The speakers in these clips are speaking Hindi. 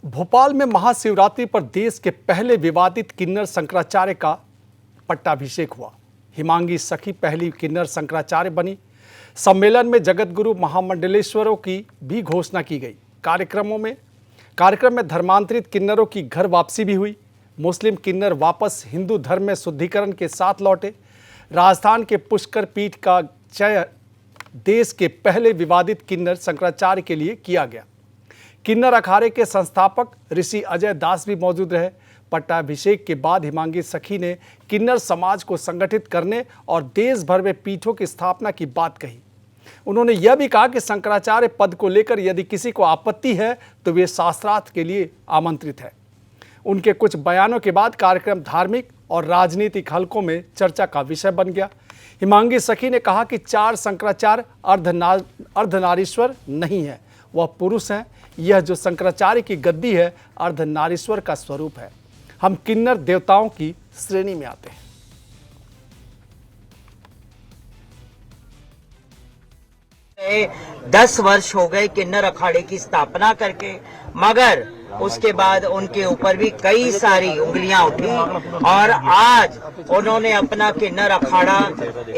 भोपाल में महाशिवरात्रि पर देश के पहले विवादित किन्नर शंकराचार्य का पट्टाभिषेक हुआ। हिमांगी सखी पहली किन्नर शंकराचार्य बनी। सम्मेलन में जगतगुरु महामंडलेश्वरों की भी घोषणा की गई। कार्यक्रम में धर्मांतरित किन्नरों की घर वापसी भी हुई। मुस्लिम किन्नर वापस हिंदू धर्म में शुद्धिकरण के साथ लौटे। राजस्थान के पुष्कर पीठ का चयन देश के पहले विवादित किन्नर शंकराचार्य के लिए किया गया। किन्नर अखाड़े के संस्थापक ऋषि अजय दास भी मौजूद रहे। पट्टाभिषेक के बाद हिमांगी सखी ने किन्नर समाज को संगठित करने और देश भर में पीठों की स्थापना की बात कही। उन्होंने यह भी कहा कि शंकराचार्य पद को लेकर यदि किसी को आपत्ति है तो वे शास्त्रार्थ के लिए आमंत्रित है। उनके कुछ बयानों के बाद कार्यक्रम धार्मिक और राजनीतिक हलकों में चर्चा का विषय बन गया। हिमांगी सखी ने कहा कि 4 शंकराचार्य अर्धनारीश्वर नहीं है, वह पुरुष हैं। यह जो शंकराचार्य की गद्दी है अर्धनारीश्वर का स्वरूप है। हम किन्नर देवताओं की श्रेणी में आते हैं। 10 वर्ष हो गए किन्नर अखाड़े की स्थापना करके, मगर उसके बाद उनके ऊपर भी कई सारी उंगलियां उठी और आज उन्होंने अपना किन्नर अखाड़ा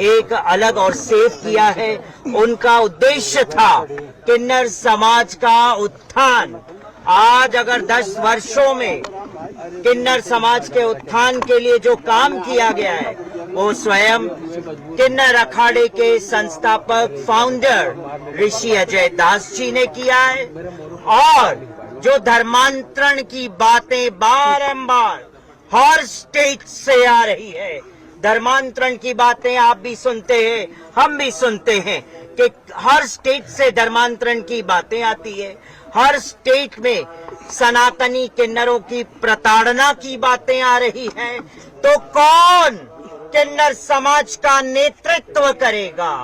एक अलग और सेफ किया है। उनका उद्देश्य था किन्नर समाज का उत्थान। आज अगर 10 वर्षों में किन्नर समाज के उत्थान के लिए जो काम किया गया है वो स्वयं किन्नर अखाड़े के संस्थापक फाउंडर ऋषि अजय दास जी ने किया है। और जो धर्मांतरण की बातें बारंबार हर स्टेट से आ रही है, धर्मांतरण की बातें आप भी सुनते हैं, हम भी सुनते हैं कि हर स्टेट से धर्मांतरण की बातें आती है। हर स्टेट में सनातनी किन्नरों की प्रताड़ना की बातें आ रही हैं। तो कौन किन्नर समाज का नेतृत्व करेगा?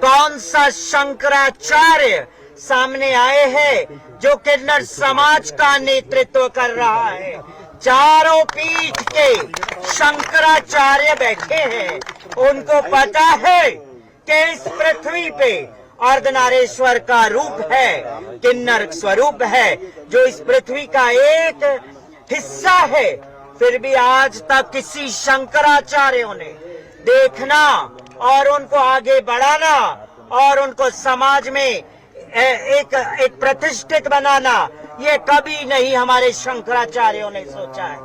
कौन सा शंकराचार्य सामने आए हैं जो किन्नर समाज का नेतृत्व कर रहा है? चारों पीठ के शंकराचार्य बैठे हैं। उनको पता है कि इस पृथ्वी पे अर्धनारीश्वर का रूप है, किन्नर स्वरूप है, जो इस पृथ्वी का एक हिस्सा है। फिर भी आज तक किसी शंकराचार्यों ने देखना और उनको आगे बढ़ाना और उनको समाज में एक प्रतिष्ठित बनाना, ये कभी नहीं हमारे शंकराचार्यों ने सोचा है।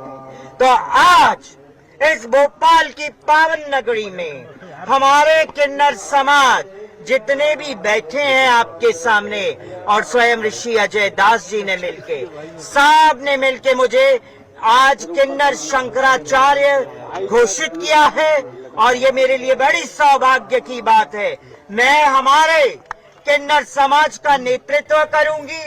तो आज इस भोपाल की पावन नगरी में हमारे किन्नर समाज जितने भी बैठे हैं आपके सामने और स्वयं ऋषि अजय दास जी ने मिलके, सब ने मिलके मुझे आज किन्नर शंकराचार्य घोषित किया है। और ये मेरे लिए बड़ी सौभाग्य की बात है। मैं हमारे किन्नर समाज का नेतृत्व करूंगी